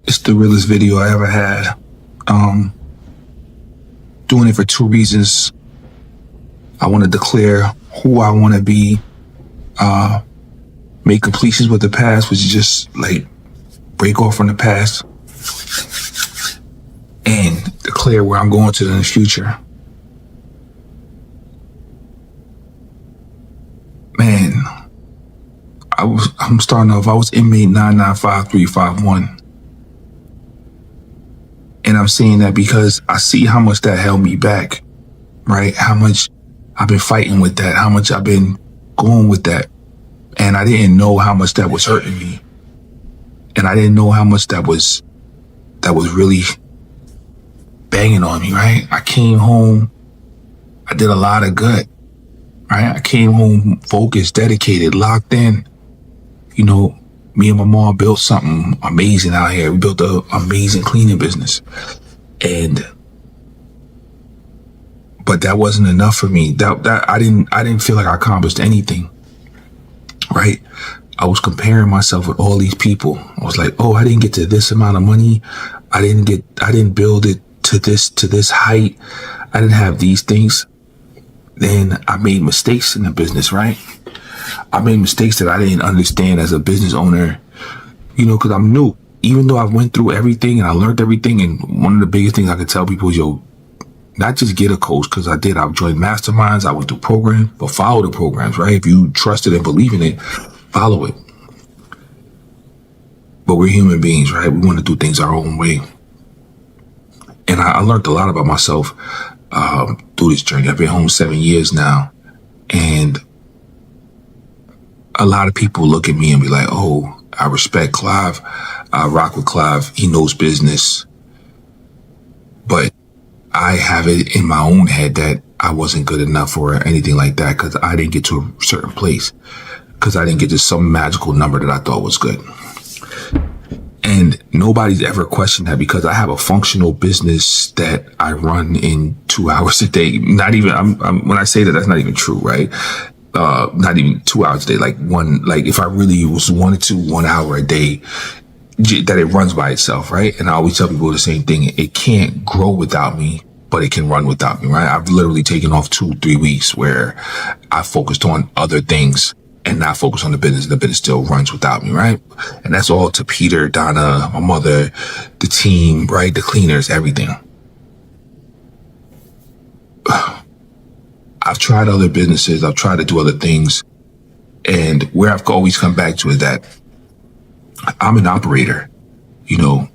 It's the realest video I ever had. Doing it for two reasons. I want to declare who I want to be, make completions with the past, which is just like break off from the past, and declare where I'm going to in the future. Man, I'm starting off, I was inmate 995351. And I'm saying that because I see how much that held me back, right? How much I've been fighting with that, how much I've been going with that. And I didn't know how much that was hurting me. And I didn't know how much that was really banging on me, right? I came home, I did a lot of good, right? I came home focused, dedicated, locked in. You know, me and my mom built something amazing out here. We built an amazing cleaning business. But that wasn't enough for me. That I didn't feel like I accomplished anything. Right? I was comparing myself with all these people. I was like, oh, I didn't get to this amount of money. I didn't build it to this height. I didn't have these things. Then I made mistakes in the business, right? I made mistakes that I didn't understand as a business owner, you know, because I'm new. Even though I went through everything and I learned everything, and one of the biggest things I could tell people is, yo, not just get a coach, because I did. I've joined masterminds, I went through programs, but follow the programs, right? If you trust it and believe in it, follow it. But we're human beings, right? We want to do things our own way. And I learned a lot about myself through this journey. I've been home 7 years now, and a lot of people look at me and be like, oh, I respect Clive. I rock with Clive. He knows business. But I have it in my own head that I wasn't good enough or anything like that, because I didn't get to a certain place, because I didn't get to some magical number that I thought was good. And nobody's ever questioned that, because I have a functional business that I run in 2 hours a day. Not even, when I say that, that's not even true, right? Not even 2 hours a day, like if I really wanted to, 1 hour a day, that it runs by itself, right? And I always tell people the same thing. It can't grow without me, but it can run without me, right? I've literally taken off 2-3 weeks where I focused on other things and not focused on the business. The business still runs without me, right? And that's all to Peter, Donna, my mother, the team, right? The cleaners, everything. I've tried other businesses. I've tried to do other things. And where I've always come back to is that I'm an operator, you know,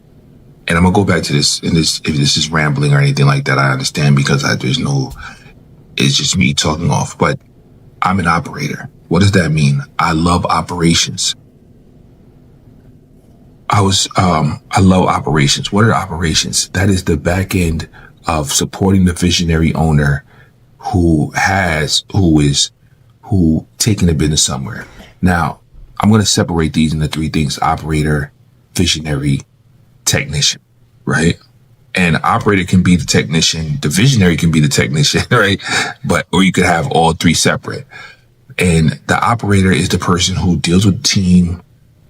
and I'm going to go back to this. And if this is rambling or anything like that, I understand, because it's just me talking off. But I'm an operator. What does that mean? I love operations. I love operations. What are operations? That is the back end of supporting the visionary owner who taking the business somewhere. Now, I'm going to separate these into three things: operator, visionary, technician, right? And operator can be the technician, the visionary can be the technician, right? Or you could have all three separate. And the operator is the person who deals with the team,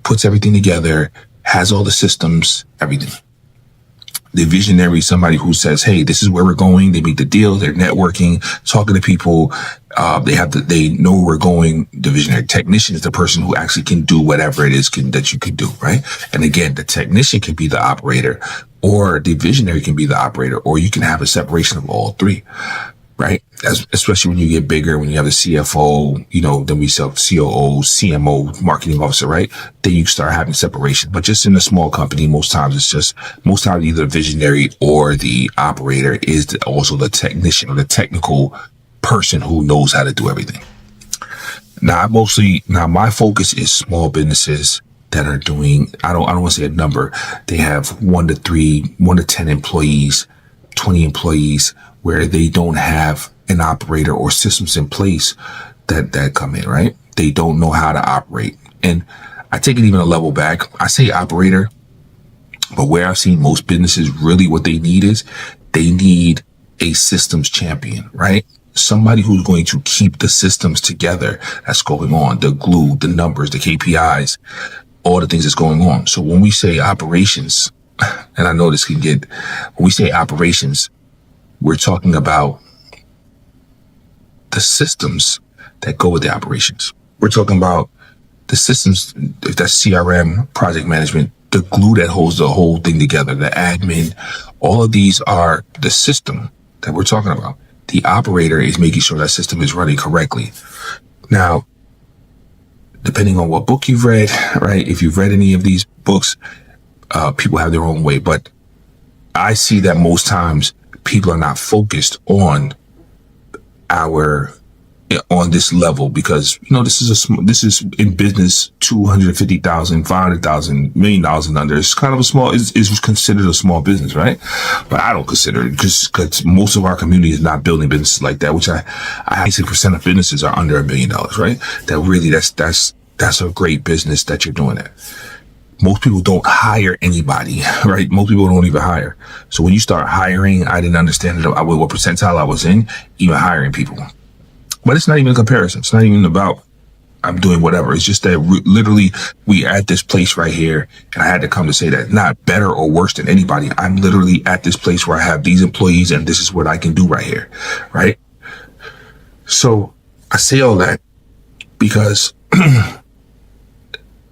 puts everything together, has all the systems, everything. The visionary is somebody who says, hey, this is where we're going. They make the deals, they're networking, talking to people. They know where we're going. The visionary technician is the person who actually can do whatever it is that you can do, right? And again, the technician can be the operator, or the visionary can be the operator, or you can have a separation of all three, right? Especially when you get bigger, when you have a CFO, you know, then we sell COO, CMO, marketing officer, right? Then you start having separation. But just in a small company, most times either the visionary or the operator is also the technician or the technical person who knows how to do everything. Now my focus is small businesses that are doing, I don't want to say a number. They have 1 to 10 employees, 20 employees, where they don't have an operator or systems in place that come in, right? They don't know how to operate. And I take it even a level back. I say operator, but where I've seen most businesses, really what they need is they need a systems champion, right? Somebody who's going to keep the systems together that's going on, the glue, the numbers, the KPIs, all the things that's going on. So when we say operations, and I know this can get, when we say operations, we're talking about the systems that go with the operations. We're talking about the systems, if that's CRM, project management, the glue that holds the whole thing together, the admin, all of these are the system that we're talking about. The operator is making sure that system is running correctly. Now, depending on what book you've read, right? If you've read any of these books, people have their own way, but I see that most times people are not focused on this level, because this is in business, 250,000, 500,000, $1 million and under. It's kind of a small, is considered a small business, right? But I don't consider it, because most of our community is not building businesses like that, which I 80% of businesses are under $1 million, right? That really, that's a great business that you're doing that. Most people don't hire anybody, right? Most people don't even hire. So when you start hiring, I didn't understand what percentile I was in, even hiring people. But it's not even a comparison. It's not even about I'm doing whatever. It's just that literally we at this place right here, and I had to come to say that, not better or worse than anybody. I'm literally at this place where I have these employees, and this is what I can do right here, right? So I say all that because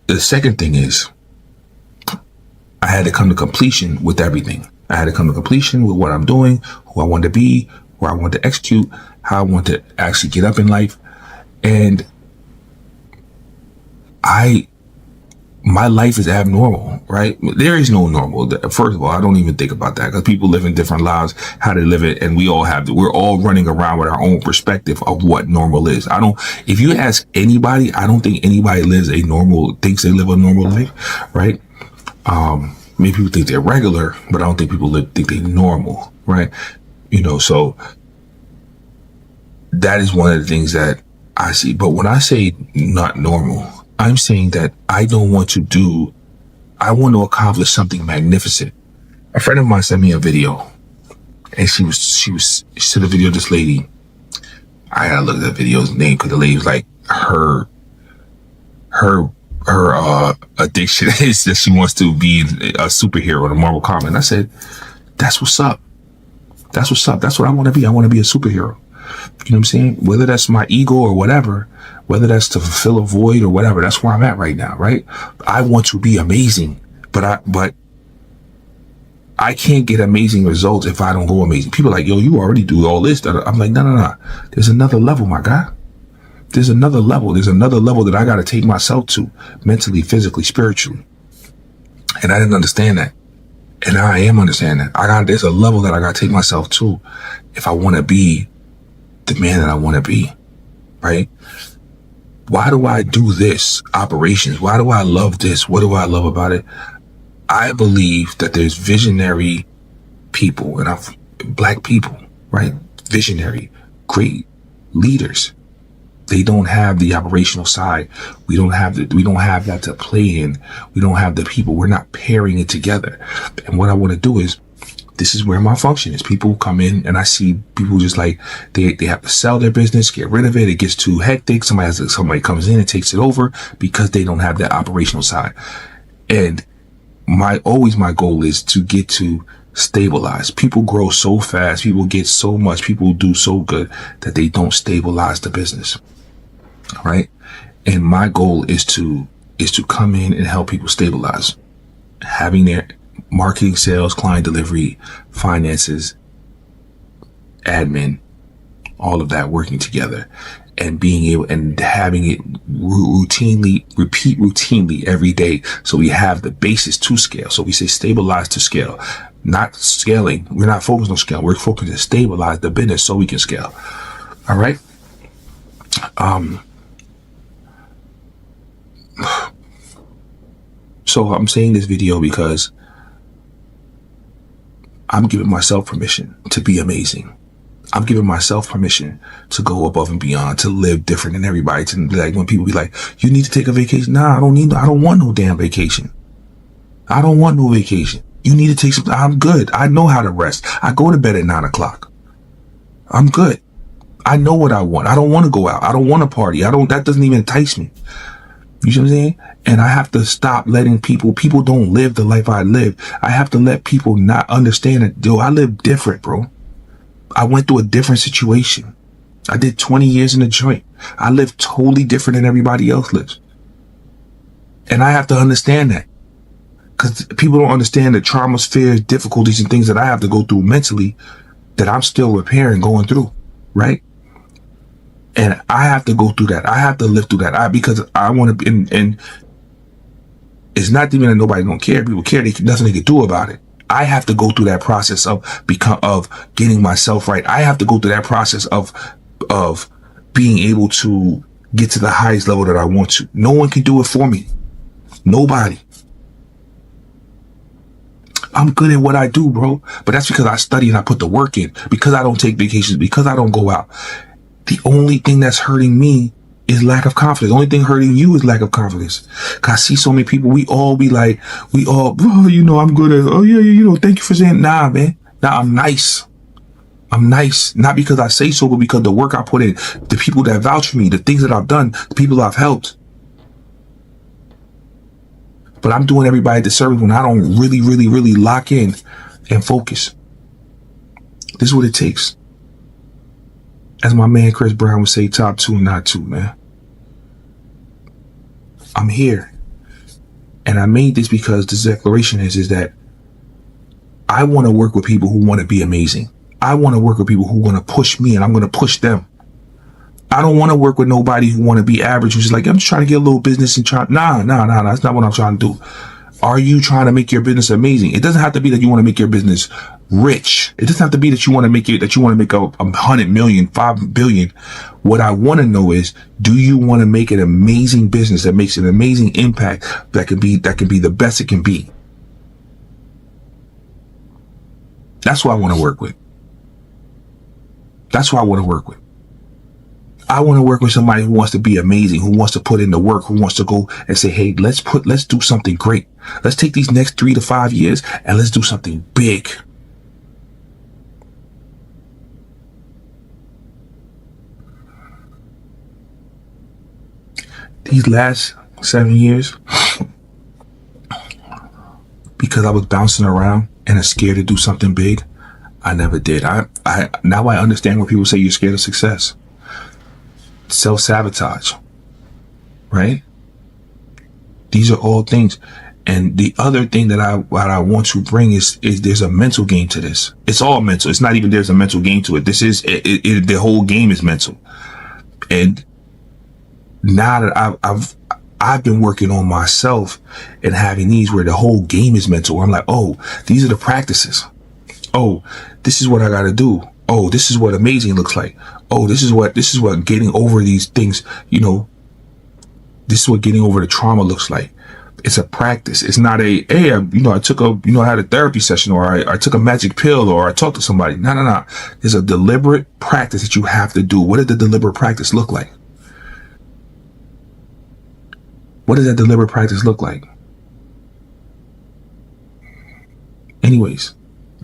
the second thing is I had to come to completion with everything. I had to come to completion with what I'm doing, who I want to be, where I want to execute, how I want to actually get up in life. And my life is abnormal, right? There is no normal. First of all, I don't even think about that, because people live in different lives, how they live it. And we're all running around with our own perspective of what normal is. If you ask anybody, I don't think anybody thinks they live a normal life, right? Maybe people think they're regular, but I don't think people think they're normal, right? So that is one of the things that I see. But when I say not normal, I'm saying that I want to accomplish something magnificent. A friend of mine sent me a video, and she sent a video of this lady. I gotta look at the video's name, because the lady was like, her addiction is that she wants to be a superhero in a Marvel comic. And I said, that's what's up. That's what's up. That's what I want to be. I want to be a superhero. You know what I'm saying? Whether that's my ego or whatever, whether that's to fulfill a void or whatever, that's where I'm at right now, right? I want to be amazing, but I can't get amazing results if I don't go amazing. People are like, yo, you already do all this. I'm like, no. There's another level, my guy. There's another level. There's another level that I got to take myself to, mentally, physically, spiritually. And I didn't understand that. And I am understanding that. There's a level that I got to take myself to if I want to be the man that I want to be, right? Why do I do this? Operations. Why do I love this? What do I love about it? I believe that there's visionary people, and black people, right? Visionary, great leaders. They don't have the operational side. We don't have that to play in. We don't have the people. We're not pairing it together. And what I want to do is, this is where my function is. People come in, and I see people just like, they have to sell their business, get rid of it. It gets too hectic. Somebody comes in and takes it over because they don't have that operational side. And my goal is to get to stabilize. People grow so fast. People get so much. People do so good that they don't stabilize the business. Right. And my goal is to come in and help people stabilize, having their marketing, sales, client delivery, finances, admin, all of that working together, and being able and having it repeat routinely every day. So we have the basis to scale. So we say stabilize to scale, not scaling. We're not focused on scale. We're focused to stabilize the business so we can scale. All right. So I'm saying this video because I'm giving myself permission to be amazing. I'm giving myself permission to go above and beyond, to live different than everybody. To be like, when people be like, you need to take a vacation. Nah, I don't want no damn vacation. I don't want no vacation. You need to take some. I'm good. I know how to rest. I go to bed at 9 o'clock. I'm good. I know what I want. I don't want to go out. I don't want to party. That doesn't even entice me. You see what I'm saying? And I have to stop letting people don't live the life I live. I have to let people not understand that, yo, I live different, bro. I went through a different situation. I did 20 years in the joint. I live totally different than everybody else lives. And I have to understand that. Because people don't understand the traumas, fears, difficulties, and things that I have to go through mentally that I'm still repairing, going through, right? And I have to go through that. I have to live through that. Because I want to be, and it's not even that nobody don't care. People care. Nothing they can do about it. I have to go through that process of getting myself right. I have to go through that process of being able to get to the highest level that I want to. No one can do it for me. Nobody. I'm good at what I do, bro. But that's because I study and I put the work in. Because I don't take vacations. Because I don't go out. The only thing that's hurting me is lack of confidence. The only thing hurting you is lack of confidence. Cause I see so many people, we all, oh, you know, I'm good at, oh yeah, you know, thank you for saying, nah, man. Nah, I'm nice. I'm nice. Not because I say so, but because the work I put in, the people that vouch for me, the things that I've done, the people I've helped. But I'm doing everybody a disservice when I don't really, really, really lock in and focus. This is what it takes. As my man Chris Brown would say, top two, not two, man. I'm here. And I made this because the declaration is that I want to work with people who want to be amazing. I want to work with people who want to push me, and I'm going to push them. I don't want to work with nobody who want to be average, who's just like, I'm just trying to get a little business and try. Nah. That's not what I'm trying to do. Are you trying to make your business amazing? It doesn't have to be that you want to make your business rich. It doesn't have to be that you want to make a 100 million, 5 billion. What I want to know is, do you want to make an amazing business that makes an amazing impact that can be the best it can be? That's what I want to work with. That's what I want to work with. I want to work with somebody who wants to be amazing, who wants to put in the work, who wants to go and say, hey, let's do something great. Let's take these next 3 to 5 years and let's do something big. These last 7 years, because I was bouncing around and I'm scared to do something big, I never did. Now I understand when people say you're scared of success. Self-sabotage, right? These are all things. And the other thing that I want to bring is there's a mental game to this. It's all mental. It's not even there's a mental game to it. This is the whole game is mental. And now that I've been working on myself and having these where the whole game is mental. I'm like, oh, these are the practices. Oh, this is what I got to do. Oh, this is what amazing looks like. Oh, this is what getting over these things, you know, this is what getting over the trauma looks like. It's a practice. It's not a, hey, I had a therapy session, or I took a magic pill, or I talked to somebody. No. There's a deliberate practice that you have to do. What does the deliberate practice look like? What does that deliberate practice look like? Anyways,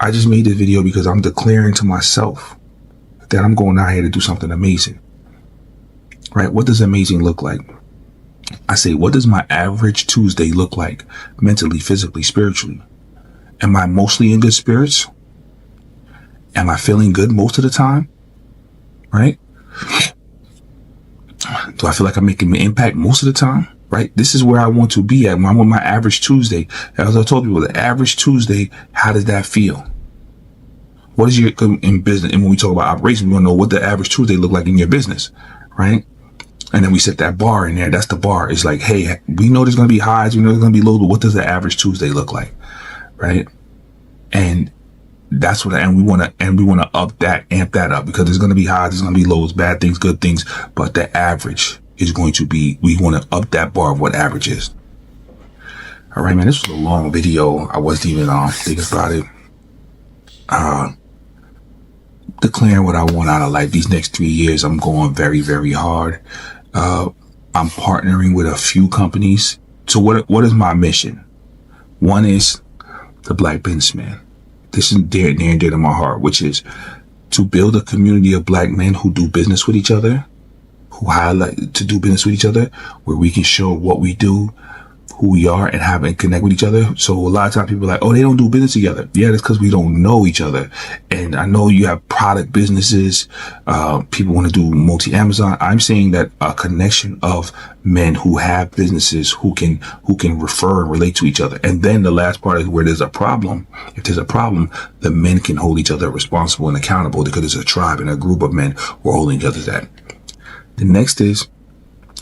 I just made this video because I'm declaring to myself that I'm going out here to do something amazing. Right? What does amazing look like? I say, what does my average Tuesday look like? Mentally, physically, spiritually? Am I mostly in good spirits? Am I feeling good most of the time? Right? Do I feel like I'm making an impact most of the time? Right? This is where I want to be at. When I'm on my average Tuesday. As I told people, the average Tuesday, how does that feel? What is your, in business, and when we talk about operations, we want to know what the average Tuesday look like in your business, right? And then we set that bar in there. That's the bar. It's like, hey, we know there's going to be highs, we know there's going to be lows, but what does the average Tuesday look like, right? And that's what, and we want to amp that up, because there's going to be highs, there's going to be lows, bad things, good things, but the average is going to be, we want to up that bar of what average is. All right, man, this was a long video. I wasn't even thinking about it. Declaring what I want out of life. These next 3 years, I'm going very, very hard. I'm partnering with a few companies. So what is my mission? One is the Black Businessman. This is near and dear to my heart, which is to build a community of Black men who do business with each other, who highlight to do business with each other, where we can show what we do, who we are and have and connect with each other. So a lot of times people are like, oh, they don't do business together. Yeah, that's because we don't know each other. And I know you have product businesses. People want to do multi-Amazon. I'm saying that a connection of men who have businesses who can refer and relate to each other. And then the last part is where there's a problem. If there's a problem, the men can hold each other responsible and accountable because it's a tribe and a group of men who are holding each other to that. The next is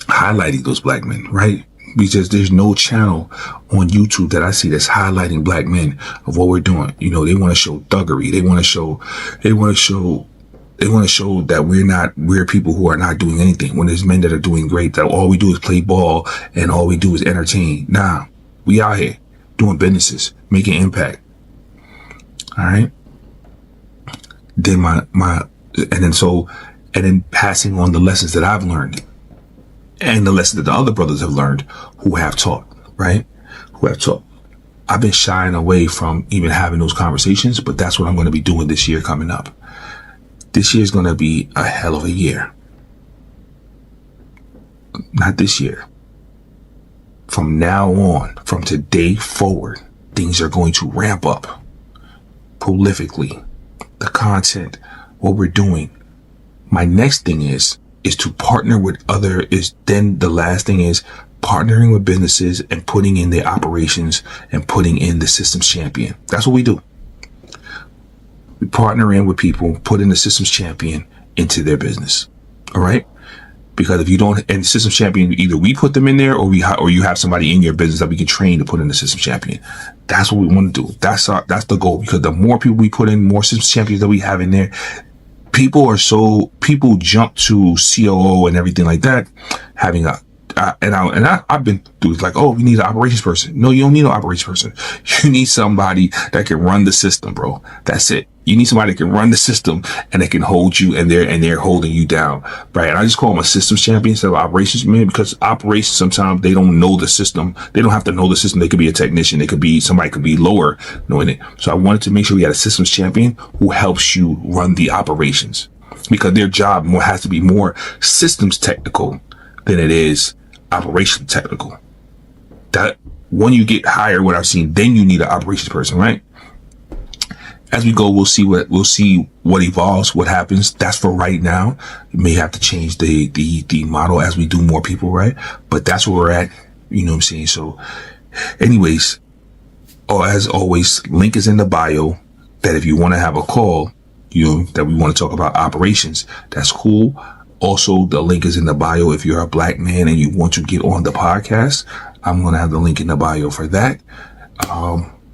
highlighting those black men, right? Because there's no channel on YouTube that I see that's highlighting black men of what we're doing. You know, they want to show thuggery. They want to show that we're people who are not doing anything when there's men that are doing great, that all we do is play ball and all we do is entertain. Nah, we out here doing businesses, making impact. All right. Then and then passing on the lessons that I've learned and the lessons that the other brothers have learned who have taught, right? Who have taught. I've been shying away from even having those conversations, but that's what I'm going to be doing this year coming up. This year is going to be a hell of a year. Not this year. From now on, from today forward, things are going to ramp up prolifically. The content, what we're doing. My next thing is to partner with the last thing is partnering with businesses and putting in their operations and putting in the systems champion. That's what we do. We partner in with people, put in the systems champion into their business. All right. Because if you don't, and the systems champion, either we put them in there or you have somebody in your business that we can train to put in the systems champion. That's what we want to do. That's the goal, because the more people we put in, more systems champions that we have in there, people jump to COO and everything like that, having I've been through it, like, oh, we need an operations person. No, you don't need an operations person. You need somebody that can run the system, bro. That's it. You need somebody that can run the system and that can hold you, and they're holding you down, right? And I just call them a systems champion instead of operations man, because operations, sometimes they don't know the system. They don't have to know the system. They could be a technician. Somebody could be lower knowing it. So I wanted to make sure we had a systems champion who helps you run the operations, because their job has to be more systems technical than it is operation technical. That when you get hired, what I've seen, then you need an operations person, right? As we go, we'll see what evolves, what happens. That's for right now. You may have to change the model as we do more people, right? But that's where we're at. You know what I'm saying? So anyways, as always, link is in the bio, that if you want to have a call, that we want to talk about operations, that's cool. Also, the link is in the bio. If you're a black man and you want to get on the podcast, I'm going to have the link in the bio for that.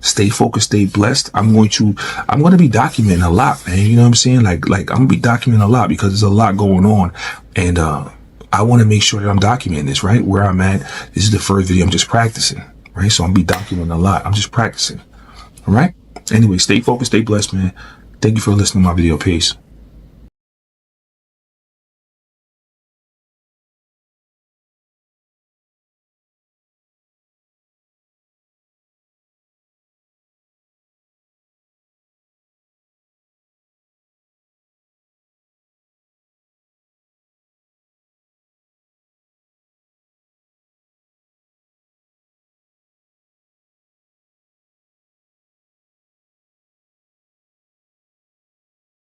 Stay focused, stay blessed. I'm going to be documenting a lot, man. You know what I'm saying? Like I'm going to be documenting a lot because there's a lot going on. And, I want to make sure that I'm documenting this, right? Where I'm at. This is the first video. I'm just practicing, right? So I'm going to be documenting a lot. I'm just practicing. All right. Anyway, stay focused, stay blessed, man. Thank you for listening to my video. Peace.